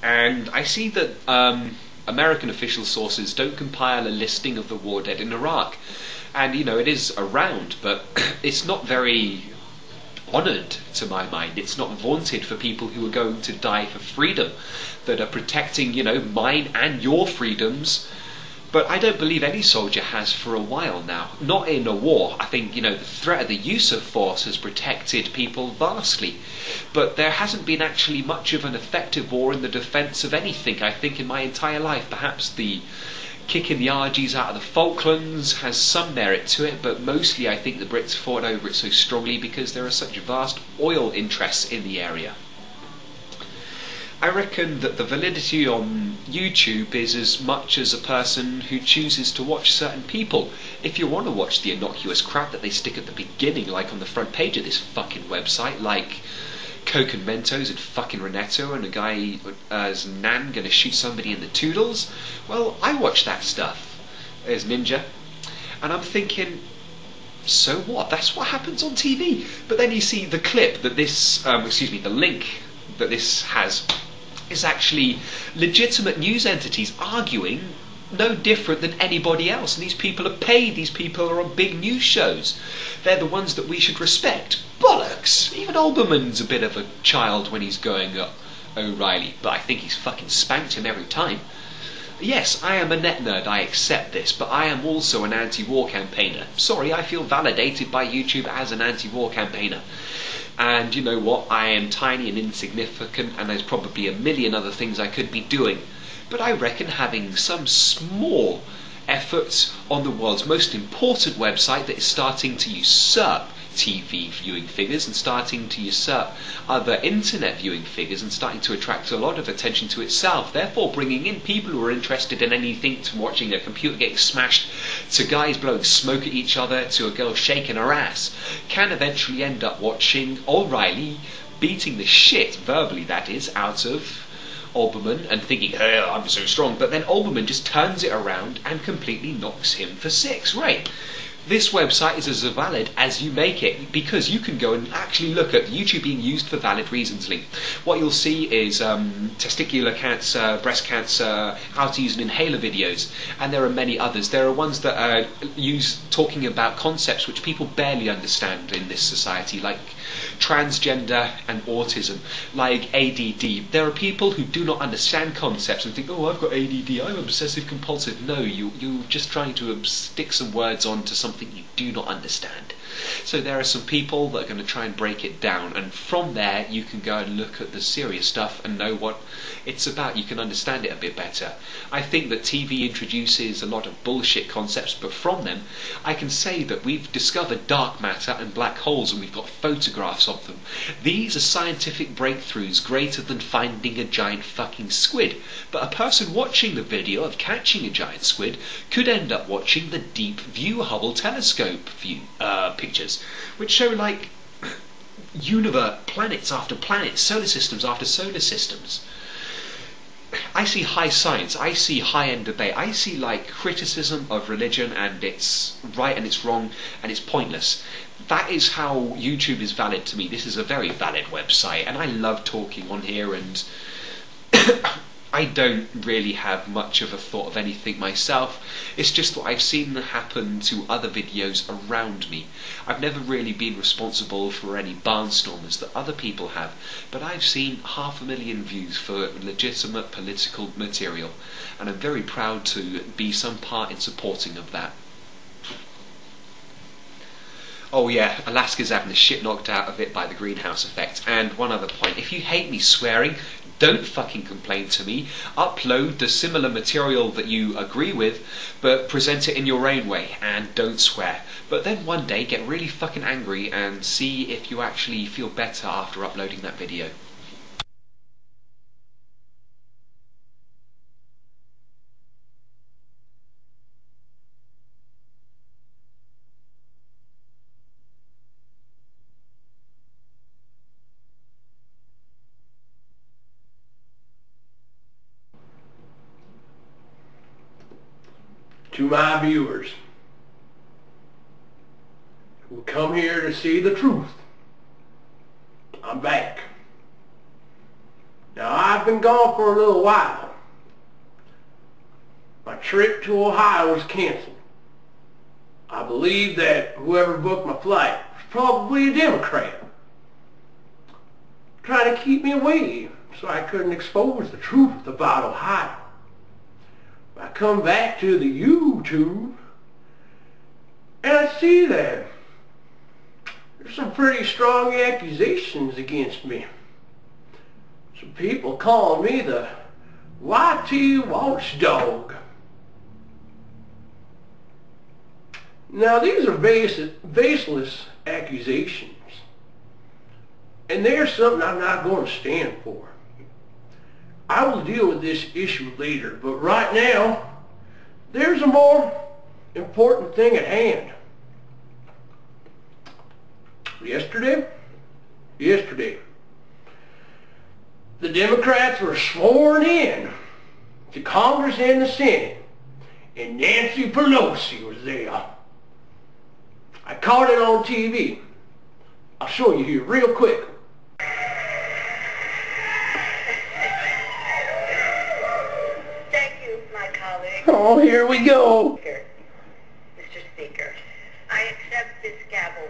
and I see that American official sources don't compile a listing of the war dead in Iraq. And, you know, it is around, but it's not very honoured, to my mind. It's not vaunted for people who are going to die for freedom, that are protecting, you know, mine and your freedoms. But I don't believe any soldier has for a while now. Not in a war. I think, you know, the threat of the use of force has protected people vastly. But there hasn't been actually much of an effective war in the defence of anything, I think, in my entire life. Perhaps the kicking the RGs out of the Falklands has some merit to it, but mostly I think the Brits fought over it so strongly because there are such vast oil interests in the area. I reckon that the validity on YouTube is as much as a person who chooses to watch certain people. If you want to watch the innocuous crap that they stick at the beginning, like on the front page of this fucking website, like Coke and Mentos and fucking Renetto and a guy as Nan gonna shoot somebody in the toodles, well, I watch that stuff as Ninja, and I'm thinking, so what? That's what happens on TV. But then you see the clip that this, the link that this has is actually legitimate news entities arguing no different than anybody else, and these people are paid, these people are on big news shows, they're the ones that we should respect. Bollocks! Even Olbermann's a bit of a child when he's going up O'Reilly, but I think he's fucking spanked him every time. Yes, I am a net nerd, I accept this, but I am also an anti-war campaigner. Sorry, I feel validated by YouTube as an anti-war campaigner. And you know what, I am tiny and insignificant, and there's probably a million other things I could be doing. But I reckon having some small efforts on the world's most important website that is starting to usurp TV viewing figures and starting to usurp other internet viewing figures and starting to attract a lot of attention to itself, therefore bringing in people who are interested in anything from watching a computer getting smashed to guys blowing smoke at each other to a girl shaking her ass, can eventually end up watching O'Reilly beating the shit, verbally that is, out of Olbermann and thinking, hey, I'm so strong, but then Olbermann just turns it around and completely knocks him for six. Right. This website is as valid as you make it, because you can go and actually look at YouTube being used for valid reasons link. What you'll see is testicular cancer, breast cancer, how to use an inhaler videos, and there are many others. There are ones that are talking about concepts which people barely understand in this society, like transgender and autism, like ADD. There are people who do not understand concepts and think, oh, I've got ADD, I'm obsessive compulsive. No, you're just trying to stick some words onto something you do not understand. So there are some people that are going to try and break it down, and from there you can go and look at the serious stuff and know what it's about. You can understand it a bit better. I think that TV introduces a lot of bullshit concepts, but from them I can say that we've discovered dark matter and black holes, and we've got photographs of them. These are scientific breakthroughs greater than finding a giant fucking squid, but a person watching the video of catching a giant squid could end up watching the Deep View Hubble telescope view pictures, which show like universe, planets after planets, solar systems after solar systems. I see high science, I see high-end debate, I see like criticism of religion and it's right and it's wrong and it's pointless. That is how YouTube is valid to me. This is a very valid website, and I love talking on here, and I don't really have much of a thought of anything myself. It's just what I've seen happen to other videos around me. I've never really been responsible for any barnstormers that other people have, but I've seen 500,000 views for legitimate political material, and I'm very proud to be some part in supporting of that. Oh yeah, Alaska's having the shit knocked out of it by the greenhouse effect. And one other point, if you hate me swearing, don't fucking complain to me. Upload the similar material that you agree with, but present it in your own way, and don't swear. But then one day get really fucking angry and see if you actually feel better after uploading that video. To my viewers who come here to see the truth, I'm back. Now, I've been gone for a little while. My trip to Ohio was canceled. I believe that whoever booked my flight was probably a Democrat, trying to keep me away so I couldn't expose the truth about Ohio. I come back to the YouTube and I see that there's some pretty strong accusations against me. Some people call me the YT watchdog. Now these are baseless accusations, and they're something I'm not going to stand for. I will deal with this issue later, but right now there's a more important thing at hand. Yesterday, the Democrats were sworn in to Congress and the Senate, and Nancy Pelosi was there. I caught it on TV. I'll show you here real quick. Thank you, my colleague. Oh, here we go. Mr. Speaker, I accept this gavel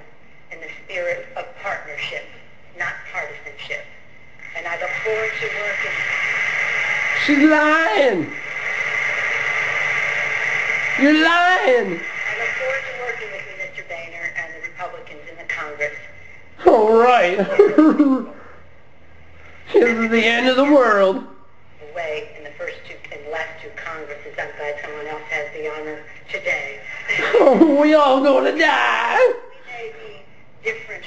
in the spirit of partnership, not partisanship. And I look forward to working. She's lying. You're lying. I look forward to working with you, Mr. Boehner, and the Republicans in the Congress. All right. This is the end of the world. Away in the last two Congresses. I'm glad someone else has the honor today. Oh, we all gonna die. We may be different.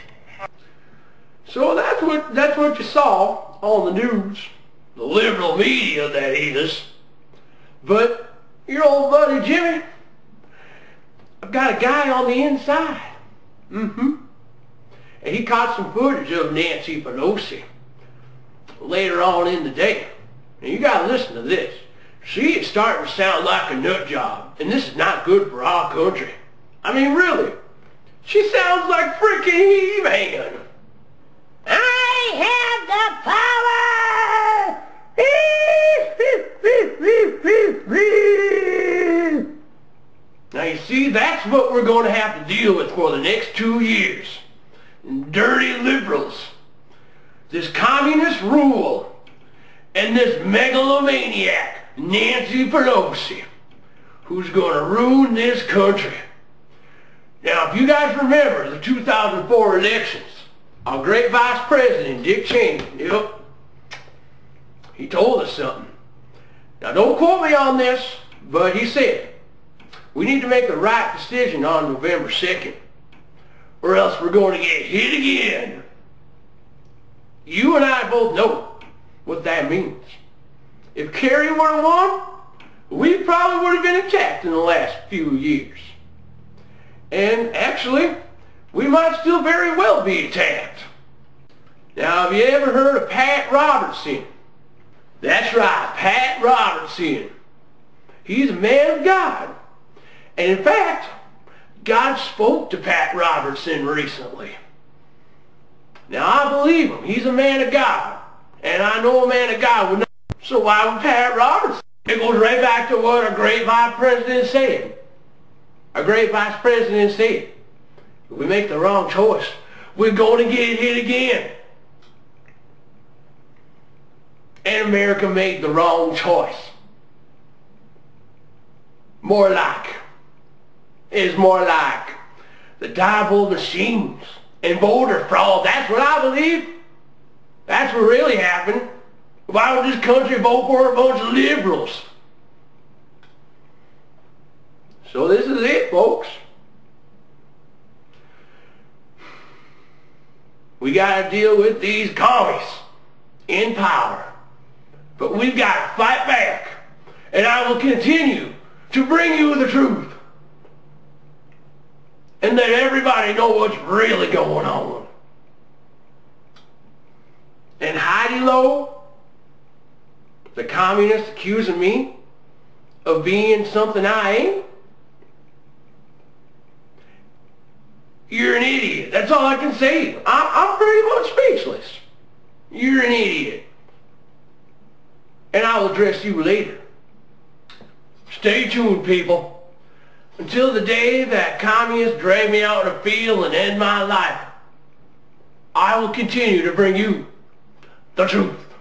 So that's what you saw on the news, the liberal media, that is. But your old buddy Jimmy, I've got a guy on the inside. And he caught some footage of Nancy Pelosi later on in the day. And you gotta listen to this. She is starting to sound like a nut job, and this is not good for our country. I mean, really. She sounds like freaking He-Man. I have the power. Now you see, that's what we're going to have to deal with for the next 2 years. Dirty liberals, this communist rule, and this megalomaniac, Nancy Pelosi, who's going to ruin this country. Now, if you guys remember the 2004 elections, our great Vice President, Dick Cheney, yep, he told us something. Now, don't quote me on this, but he said, we need to make the right decision on November 2nd, or else we're going to get hit again. You and I both know what that means. If Kerry would have won, we probably would have been attacked in the last few years. And actually, we might still very well be attacked. Now, have you ever heard of Pat Robertson? That's right, Pat Robertson. He's a man of God. And in fact, God spoke to Pat Robertson recently. Now, I believe him. He's a man of God. And I know a man of God would not. So why would Pat Robertson? It goes right back to what our great Vice President said. Our great Vice President said, if we make the wrong choice, we're going to get hit again. And America made the wrong choice. It's more like the devil machines and voter fraud. That's what I believe. That's what really happened. Why would this country vote for a bunch of liberals? So this is it, folks. We got to deal with these commies in power. But we've got to fight back. And I will continue to bring you the truth. And let everybody know what's really going on. And Heidi Low, the communist accusing me of being something I ain't, you're an idiot. That's all I can say. I'm pretty much speechless. You're an idiot. and I will address you later. Stay tuned, people. Until the day that communists drag me out in a field and end my life, I will continue to bring you the truth.